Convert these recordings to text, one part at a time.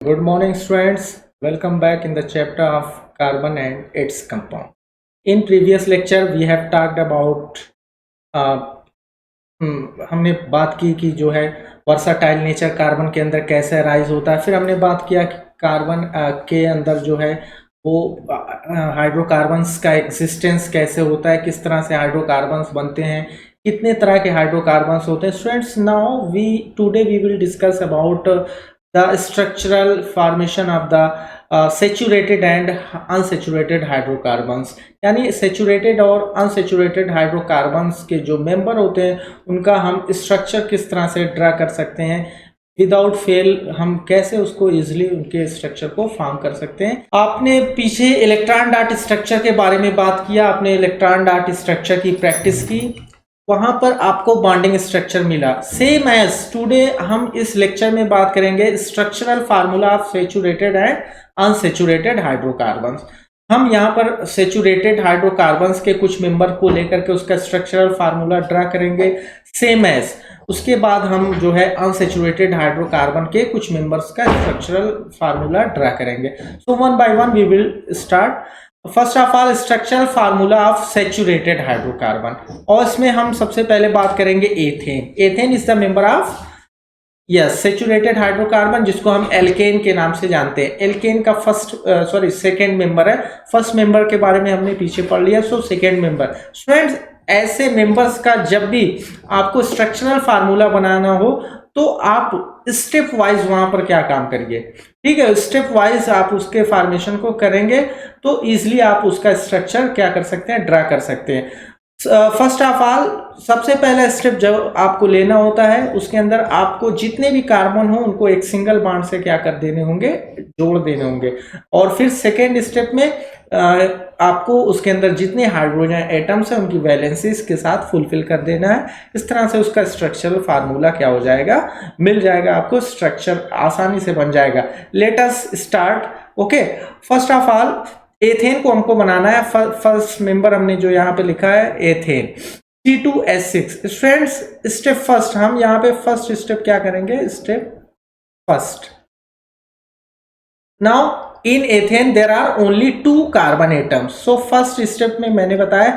Good morning, students. Welcome back in the chapter of carbon and its compound. In previous lecture, we have talked about हमने बात की कि जो है versatile nature carbon के अंदर कैसे अराइज होता है। फिर हमने बात किया कि कार्बन के अंदर जो है वो हाइड्रोकार्बन्स का एग्जिस्टेंस कैसे होता है, किस तरह से हाइड्रोकार्बन्स बनते हैं, कितने तरह के हाइड्रोकार्बन्स होते हैं। Students, now today we will discuss about the structural formation of the saturated and unsaturated hydrocarbons। यानी सैचुरेटेड और अनसेचुरेटेड हाइड्रोकार्बन्स के जो मेंबर होते हैं उनका हम स्ट्रक्चर किस तरह से ड्रा कर सकते हैं, विदाउट फेल हम कैसे उसको इजिली उनके स्ट्रक्चर को फॉर्म कर सकते हैं। आपने पीछे इलेक्ट्रॉन डॉट स्ट्रक्चर के बारे में बात किया, आपने इलेक्ट्रॉन डॉट स्ट्रक्चर की प्रैक्टिस की, वहां पर आपको बॉन्डिंग स्ट्रक्चर मिला। सेम एज टुडे हम इस लेक्चर में बात करेंगे structural formula of saturated and unsaturated hydrocarbons. हम यहाँ पर सैचुरेटेड हाइड्रोकार्बन्स के कुछ मेंबर को लेकर के उसका स्ट्रक्चरल फार्मूला ड्रा करेंगे, सेम एज उसके बाद हम जो है अनसैचुरेटेड हाइड्रोकार्बन के कुछ मेंबर्स का स्ट्रक्चरल फार्मूला ड्रा करेंगे। So one by one we will start. First of all structural formula of saturated hydrocarbon, और इसमें हम सबसे पहले बात करेंगे ethane. Ethane is the member of yes saturated hydrocarbon, जिसको हम एल्केन के नाम से जानते हैं। एल्केन का सेकेंड मेंबर है। फर्स्ट मेंबर के बारे में हमने पीछे पढ़ लिया, सो सेकेंड मेंबर। स्टूडेंट्स, ऐसे मेंबर्स का जब भी आपको स्ट्रक्चरल फार्मूला बनाना हो तो आप स्टेप वाइज वहां पर क्या काम करिए, ठीक है, स्टेप वाइज आप उसके फॉर्मेशन को करेंगे तो इजिली आप उसका स्ट्रक्चर क्या कर सकते हैं, ड्रा कर सकते हैं। फर्स्ट ऑफ ऑल सबसे पहला स्टेप जब आपको लेना होता है उसके अंदर आपको जितने भी कार्बन हो उनको एक सिंगल बॉन्ड से क्या कर देने होंगे, जोड़ देने होंगे। और फिर सेकेंड स्टेप में आपको उसके अंदर जितने हाइड्रोजन एटम्स हैं उनकी वैलेंसीज के साथ फुलफिल कर देना है। इस तरह से उसका स्ट्रक्चरल फार्मूला क्या हो जाएगा, मिल जाएगा आपको, स्ट्रक्चर आसानी से बन जाएगा। Let us start. Okay, first of all ethane को हमको बनाना है। फर्स्ट मेंबर हमने जो यहाँ पे लिखा है ethane C2H6। Students, step first हम यहाँ पे फर्स्ट स्टेप क्या करेंगे, step first. Now in ethane there are only 2 carbon atoms. So first step में मैंने बताया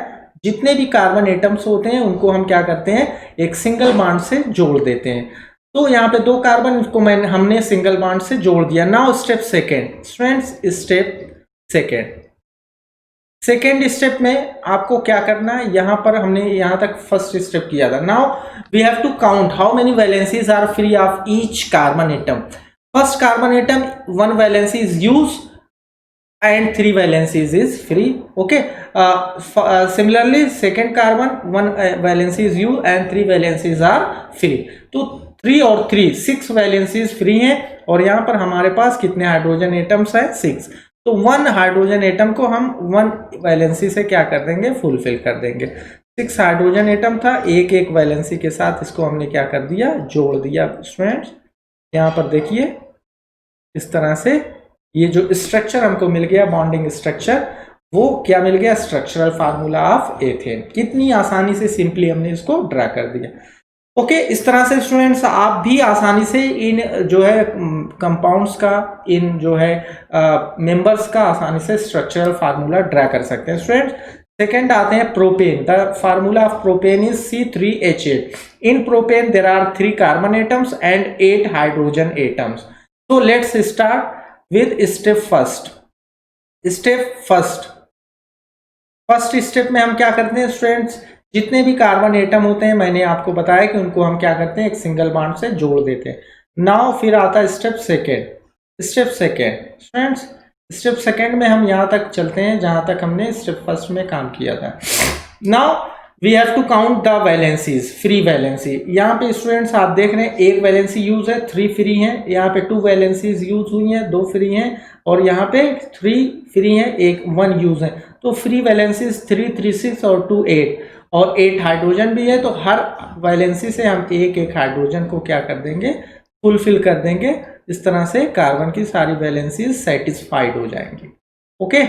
जितने भी कार्बन एटम्स होते हैं उनको हम क्या करते हैं, एक सिंगल बॉन्ड से जोड़ देते हैं। तो यहाँ पे 2 कार्बन को हमने सिंगल बॉन्ड से जोड़ दिया। Now step second. Students, step second step में आपको क्या करना है, यहां पर हमने यहां तक फर्स्ट स्टेप किया था। Now we have to count how many valencies are free of each carbon atom. First carbon atom 1 valency is use and 3 valencies is free. Okay, similarly second carbon 1 valency is use and 3 valencies are free. तो 3 और 3 6 valencies free हैं, और यहां पर हमारे पास कितने hydrogen atoms हैं, 6। तो 1 हाइड्रोजन एटम को हम 1 वैलेंसी से क्या कर देंगे, फुलफिल कर देंगे। 6 हाइड्रोजन एटम था, एक वैलेंसी के साथ इसको हमने क्या कर दिया, जोड़ दिया। स्टूडेंट्स, यहाँ पर देखिए इस तरह से ये जो स्ट्रक्चर हमको मिल गया, बॉन्डिंग स्ट्रक्चर, वो क्या मिल गया, स्ट्रक्चरल फार्मूला ऑफ एथेन। कितनी आसानी से सिंपली हमने इसको ड्रा कर दिया। ओके, इस तरह से स्टूडेंट्स आप भी आसानी से इन जो है कंपाउंड्स का, इन जो है मेंबर्स का आसानी से स्ट्रक्चरल फार्मूला ड्रा कर सकते हैं। स्टूडेंट्स, सेकेंड आते हैं propane. The formula of propane is C3H8। In propane there are 3 carbon atoms and 8 hydrogen atoms. So let's start with step first. Step first step में हम क्या करते हैं स्टूडेंट्स, जितने भी कार्बन एटम होते हैं मैंने आपको बताया कि उनको हम क्या करते हैं, एक सिंगल बॉन्ड से जोड़ देते हैं। नाउ फिर आता है step second. Students, step second में हम यहाँ तक चलते हैं जहां तक हमने स्टेप फर्स्ट में काम किया था। Now we have to count the valencies, free valency. यहाँ पे स्टूडेंट्स आप देख रहे हैं 1 वैलेंसी यूज है, 3 फ्री हैं। यहाँ पे 2 वैलेंसीज यूज हुई हैं, 2 फ्री हैं, और यहाँ पे 3 फ्री हैं, 1 यूज है। तो फ्री वैलेंसीज 3, 3, 6 और 2, 8, और 8 हाइड्रोजन भी है। तो हर वैलेंसी से हम एक हाइड्रोजन को क्या कर देंगे, फुलफिल कर देंगे। इस तरह से कार्बन की सारी वैलेंसीज सेटिस्फाइड हो जाएंगी। ओके,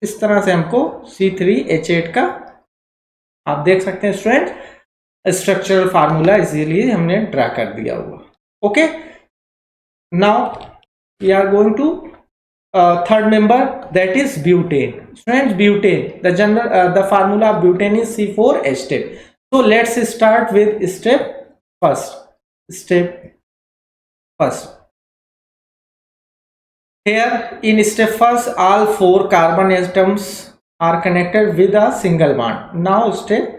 इस तरह से हमको C3H8 का आप देख सकते हैं स्टूडेंट स्ट्रक्चरल फार्मूला इजीली हमने ड्रा कर दिया हुआ। Okay, now we are going to third member, that is butane. Friends, butane, the formula of butane is C4H10. So let's start with step first. Here in step first, all 4 carbon atoms are connected with a single bond. Now step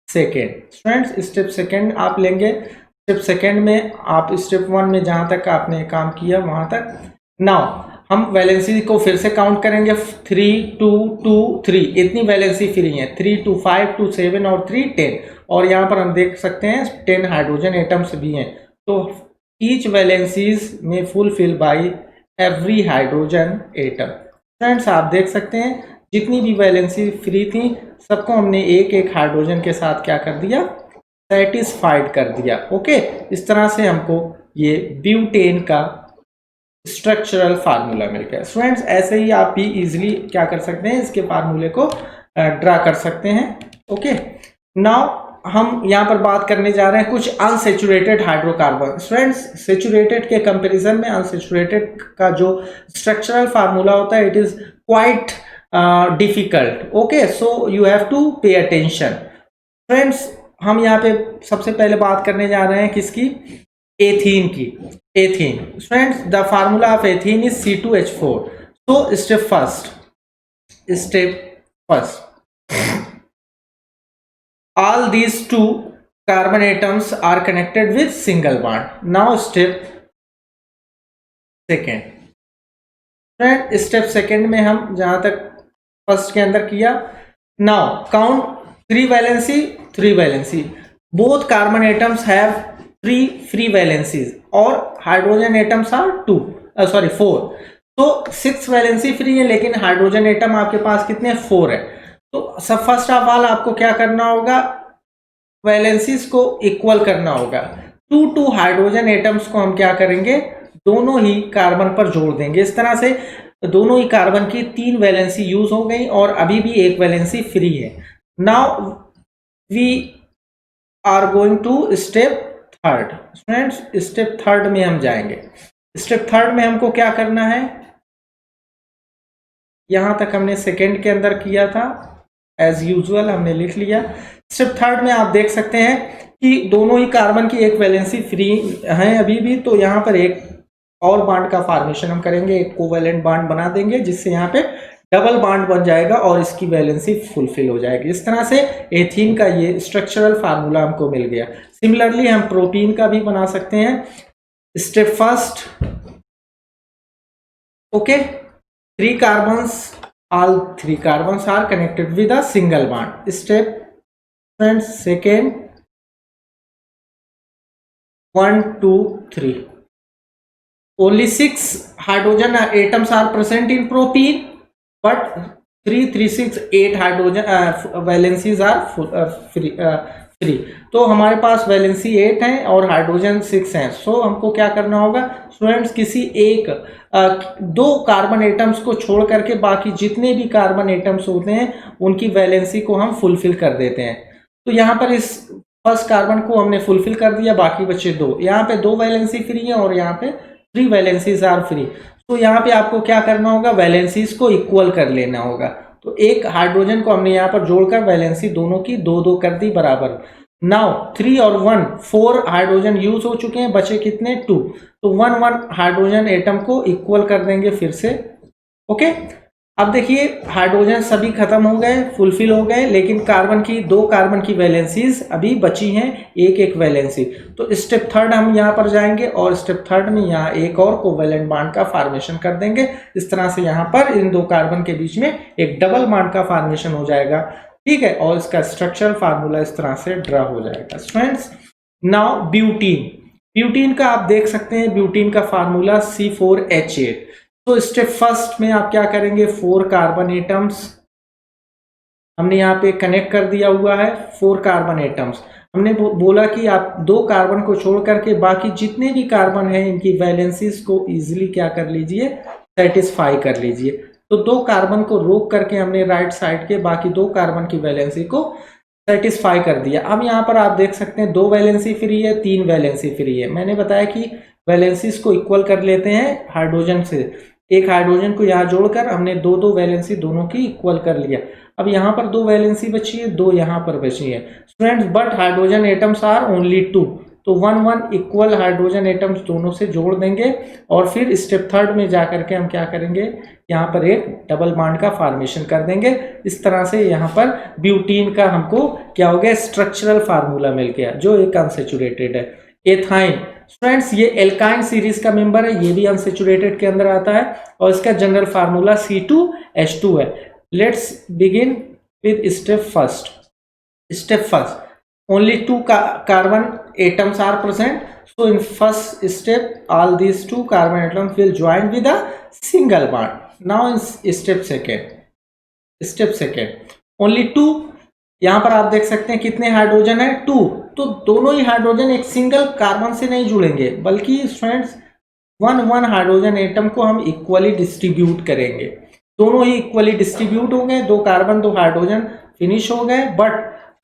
second. Friends, step second आप लेंगे, step second में आप step 1 में जहां तक आपने काम किया वहां तक। Now हम वैलेंसी को फिर से काउंट करेंगे, 3 2 2 3 इतनी वैलेंसी फ्री है, 3 2 5 2 7 और 3 10, और यहाँ पर हम देख सकते हैं 10 हाइड्रोजन एटम्स भी हैं। तो ईच वैलेंसीज में fulfil bye every hydrogen atom. Friends, आप देख सकते हैं जितनी भी वैलेंसी फ्री थी सबको हमने एक एक हाइड्रोजन के साथ क्या कर दिया, सेटिस्फाइड कर दिया। ओके, इस तरह से हमको ये ब्यूटेन का स्ट्रक्चरल फार्मूला मिल गया। स्टूडेंट्स, ऐसे ही आप भी इजीली क्या कर सकते हैं, इसके फार्मूले को ड्रा कर सकते हैं। ओके, नाउ हम यहाँ पर बात करने जा रहे हैं कुछ अनसेचुरेटेड हाइड्रोकार्बन। स्टूडेंट्स, सेचुरेटेड के कंपैरिजन में अनसेचुरेटेड का जो स्ट्रक्चरल फार्मूला होता है it is quite difficult. Okay, so you have to pay attention. Friends, हम यहाँ पे सबसे पहले बात करने जा रहे हैं किसकी, एथीन की। Ethene, friends, the formula of ethene is C2H4। So step first, all these 2 carbon atoms are connected with single bond. Now step second. Friend, step second में हम जहां तक फर्स्ट के अंदर किया, now count 3 valency. Both carbon atoms have 3 free valencies और hydrogen atoms are 4। तो 6 valency free है, लेकिन हाइड्रोजन एटम आपके पास कितने, 4 है। तो सब फर्स्ट ऑफ ऑल आपको क्या करना होगा, वैलेंसीज को इक्वल करना होगा। 2 हाइड्रोजन एटम्स को हम क्या करेंगे, दोनों ही कार्बन पर जोड़ देंगे। इस तरह से दोनों ही कार्बन की 3 वैलेंसी यूज हो गई और अभी भी 1 वैलेंसी फ्री है। Now we are going to step third. Friends, step third में हम जाएंगे। स्टेप थर्ड में हमको क्या करना है, यहां तक हमने सेकेंड के अंदर किया था, एज यूजुअल हमने लिख लिया। स्टेप थर्ड में आप देख सकते हैं कि दोनों ही कार्बन की 1 वैलेंसी फ्री है अभी भी, तो यहाँ पर एक और बॉन्ड का फॉर्मेशन हम करेंगे, एक कोवेलेंट बॉन्ड बना देंगे जिससे यहाँ पे डबल बॉन्ड बन जाएगा और इसकी वैलेंसी फुलफिल हो जाएगी। इस तरह से एथीन का ये स्ट्रक्चरल फार्मूला हमको मिल गया। सिमिलरली हम प्रोटीन का भी बना सकते हैं। Step first, okay, 3 carbons, all 3 carbons are connected with a single bond. Step friends, second, 1 2 3, only 6 hydrogen atoms are present in propene, but 3 3 6 8 hydrogen valencies are free। तो हमारे पास वैलेंसी 8 है और हाइड्रोजन 6 हैं। सो हमको क्या करना होगा स्टूडेंट्स, किसी एक 2 कार्बन एटम्स को छोड़ करके बाकी जितने भी कार्बन एटम्स होते हैं उनकी वैलेंसी को हम फुलफिल कर देते हैं। तो यहाँ पर इस फर्स्ट कार्बन को हमने फुलफिल कर दिया, बाकी बचे 2। यहाँ पे 2 वैलेंसी फ्री है और यहाँ पे 3 वैलेंसीज आर फ्री। तो यहाँ पे आपको क्या करना होगा, वैलेंसीज को इक्वल कर लेना होगा। तो एक हाइड्रोजन को हमने यहाँ पर जोड़कर वैलेंसी दोनों की 2 कर दी बराबर। नाउ 3 और 1 4 हाइड्रोजन यूज हो चुके हैं, बचे कितने 2। तो 1 1 हाइड्रोजन एटम को इक्वल कर देंगे फिर से। ओके, अब देखिए हाइड्रोजन सभी खत्म हो गए, फुलफिल हो गए, लेकिन कार्बन की 2 कार्बन की वैलेंसीज अभी बची हैं, एक वैलेंसी। तो स्टेप थर्ड हम यहाँ पर जाएंगे और स्टेप थर्ड में यहाँ एक और कोवेलेंट बॉन्ड का फॉर्मेशन कर देंगे। इस तरह से यहाँ पर इन 2 कार्बन के बीच में एक डबल बॉन्ड का फॉर्मेशन हो जाएगा, ठीक है, और इसका स्ट्रक्चरल फार्मूला इस तरह से ड्रा हो जाएगा। फ्रेंड्स, नाउ ब्यूटीन का आप देख सकते हैं, ब्यूटीन का फार्मूला C4H8। तो स्टेप फर्स्ट में आप क्या करेंगे, 4 कार्बन एटम्स हमने यहाँ पे कनेक्ट कर दिया हुआ है। 4 कार्बन एटम्स हमने बोला कि आप 2 कार्बन को छोड़ करके बाकी जितने भी कार्बन हैं इनकी वैलेंसीज को इजीली क्या कर लीजिए, सेटिस्फाई कर लीजिए। तो 2 कार्बन को रोक करके हमने राइट साइड के बाकी 2 कार्बन की वैलेंसी को सेटिस्फाई कर दिया। अब यहाँ पर आप देख सकते हैं 2 वैलेंसी फ्री है, 3 वैलेंसी फ्री है। मैंने बताया कि वैलेंसीज को इक्वल कर लेते हैं हाइड्रोजन से। एक हाइड्रोजन को यहाँ जोड़कर हमने 2 वैलेंसी दोनों की इक्वल कर लिया। अब यहाँ पर 2 वैलेंसी बची है, 2 यहाँ पर बची है students, but hydrogen atoms are only 2। तो 1 इक्वल हाइड्रोजन एटम्स दोनों से जोड़ देंगे और फिर स्टेप 3 में जाकर के हम क्या करेंगे, यहाँ पर एक डबल बॉन्ड का फॉर्मेशन कर देंगे। इस तरह से यहाँ पर ब्यूटीन का हमको क्या हो गया, स्ट्रक्चरल फार्मूला मिल गया जो एक अनसेचुरेटेड है। एथाइन फ्रेंड्स ये एल्काइन सीरीज का मेंबर है, ये भी अनसेचुरेटेड के अंदर आता है और इसका जनरल फार्मूला C2H2 है। Let's begin with step first. Step first, only 2 carbon atoms are present, so in first step all these 2 carbon atoms will join with a single bond. Now in step second only 2, यहाँ पर आप देख सकते हैं कितने hydrogen है, 2। तो दोनों ही हाइड्रोजन एक सिंगल कार्बन से नहीं जुड़ेंगे, बल्कि स्टूडेंट्स 1 हाइड्रोजन एटम को हम इक्वली डिस्ट्रीब्यूट करेंगे। दोनों ही इक्वली डिस्ट्रीब्यूट हो गए, 2 कार्बन 2 हाइड्रोजन फिनिश हो गए, but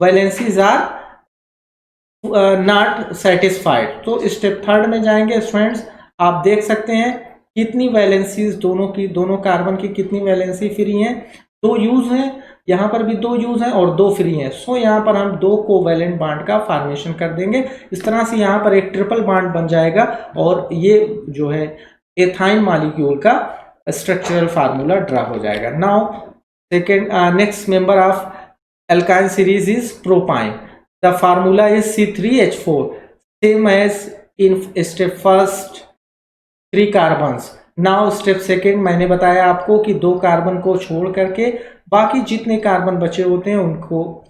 valencies are not satisfied. तो स्टेप 3 में जाएंगे स्टूडेंट्स, आप देख सकते हैं कितनी वैलेंसीज दोनों कार्बन की कितनी वैलेंसी फ्री हैं, 2 यूज हैं, यहाँ पर भी 2 यूज हैं और 2 फ्री हैं। सो यहाँ पर हम 2 कोवैलेंट बॉन्ड का फॉर्मेशन कर देंगे। इस तरह से यहाँ पर एक ट्रिपल बॉन्ड बन जाएगा और ये जो है एथाइन मॉलिक्यूल का स्ट्रक्चरल फार्मूला ड्रा हो जाएगा। Now second next member of alkyne series is propyne. The formula is C3H4, same as in step first 3 carbons. Now step second मैंने बताया आपको कि 2 कार्बन को छोड़ करके बाकी जितने कार्बन बचे होते हैं उनको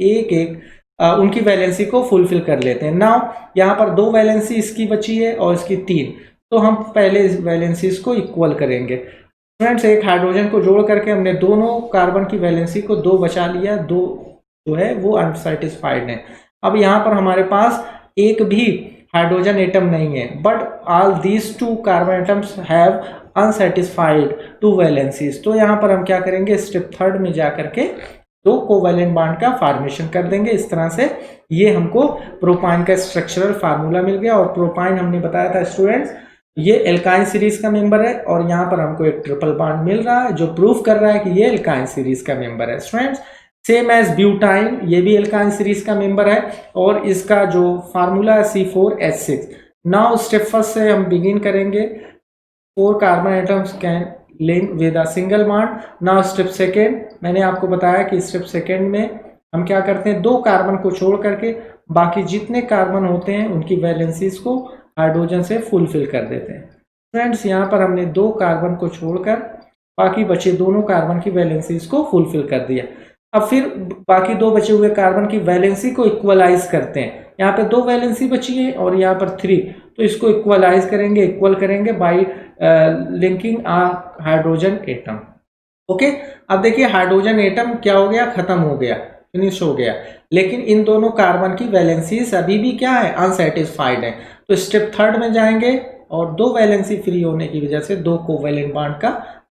उनकी वैलेंसी को फुलफिल कर लेते हैं। नाउ यहाँ पर 2 वैलेंसी इसकी बची है और इसकी 3, तो हम पहले इस वैलेंसीज को इक्वल करेंगे। फ्रेंड्स एक हाइड्रोजन को जोड़ करके हमने दोनों कार्बन की वैलेंसी को 2 बचा लिया, 2 जो है वो अनसेटिस्फाइड है। अब यहाँ पर हमारे पास एक भी हाइड्रोजन एटम नहीं है, but all these 2 carbon atoms have unsatisfied 2 valencies. तो यहाँ पर हम क्या करेंगे, स्टेप 3 में जा करके 2 कोवैलेंट बॉन्ड का फॉर्मेशन कर देंगे। इस तरह से ये हमको प्रोपाइन का स्ट्रक्चरल फार्मूला मिल गया। और प्रोपाइन हमने बताया था स्टूडेंट्स ये एल्काइन सीरीज का मेंबर है और यहाँ पर हमको एक ट्रिपल बॉन्ड मिल रहा है जो प्रूफ कर रहा है कि ये एल्काइन सीरीज का मेंबर है। स्टूडेंट्स सेम एज ब्यूटाइन, ये भी एल्काइन सीरीज का मेंबर है और इसका जो फार्मूला है C4H6। नाउ स्टेप फर्स्ट से हम बिगिन करेंगे, 4 carbon atoms can link with a single bond. Now step second, मैंने आपको बताया कि स्टेप सेकेंड में हम क्या करते हैं, 2 कार्बन को छोड़ करके बाकी जितने कार्बन होते हैं उनकी वैलेंसीज को हाइड्रोजन से फुलफिल कर देते हैं। फ्रेंड्स यहाँ पर हमने 2 कार्बन को छोड़कर बाकी बचे दोनों कार्बन की वैलेंसीज को फुलफिल कर दिया। अब फिर बाकी 2 बचे हुए कार्बन की वैलेंसी को इक्वलाइज करते हैं। यहाँ पे 2 वैलेंसी बची है और यहाँ पर 3, तो इसको इक्वलाइज करेंगे, इक्वल करेंगे by linking a hydrogen atom. Okay, अब देखिए हाइड्रोजन एटम क्या हो गया, खत्म हो गया, फिनिश हो गया, लेकिन इन दोनों कार्बन की वैलेंसीज अभी भी क्या है, अनसेटिस्फाइड है। तो स्टेप 3 में जाएंगे और 2 वैलेंसी फ्री होने की वजह से 2 कोवैलेंट बॉन्ड का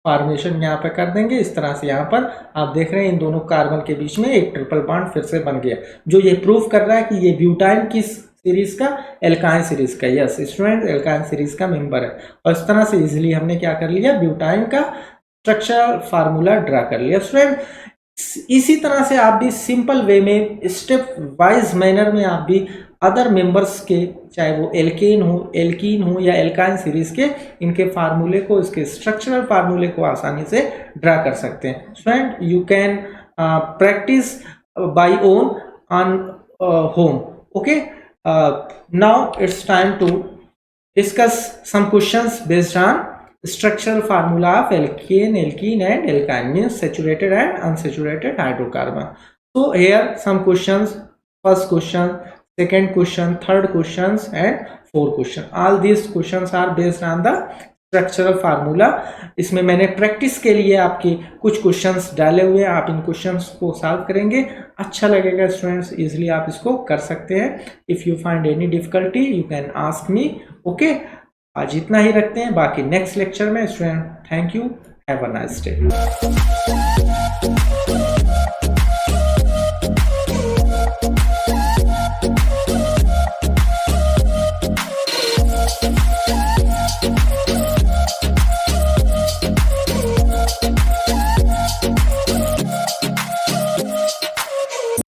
फॉर्मेशन यहाँ पे कर देंगे। इस तरह से यहाँ पर आप देख रहे हैं इन दोनों कार्बन के बीच में एक ट्रिपल बॉन्ड फिर से बन गया, जो ये प्रूफ कर रहा है कि ये ब्यूटाइन की सीरीज का, एल्काइन सीरीज का, यस स्टूडेंट एल्काइन सीरीज का मेंबर है। और इस तरह से इजिली हमने क्या कर लिया, ब्यूटाइन का स्ट्रक्चरल फार्मूला ड्रा कर लिया। स्टूडेंट इसी तरह से आप भी सिंपल वे में स्टेप वाइज मैनर में आप भी अदर मेंबर्स के, चाहे वो एल्कीन हो या एल्काइन सीरीज के, इनके फार्मूले को, इसके स्ट्रक्चरल फार्मूले को आसानी से ड्रा कर सकते हैं। Student you can practice by own on home. Okay, now it's time to discuss some questions based on structural formula of alkane and alkyne, means saturated and unsaturated hydrocarbon. So here some questions, first question, second question, third questions and fourth question. All these questions are based on the structural formula. इसमें मैंने practice के लिए आपके कुछ questions डाले हुए हैं, आप इन क्वेश्चंस को सॉल्व करेंगे, अच्छा लगेगा स्टूडेंट्स, इजिली आप इसको कर सकते हैं। If you find any difficulty you can ask me. Okay, आज इतना ही रखते हैं, बाकी नेक्स्ट लेक्चर में। Student thank you, have a nice day. है।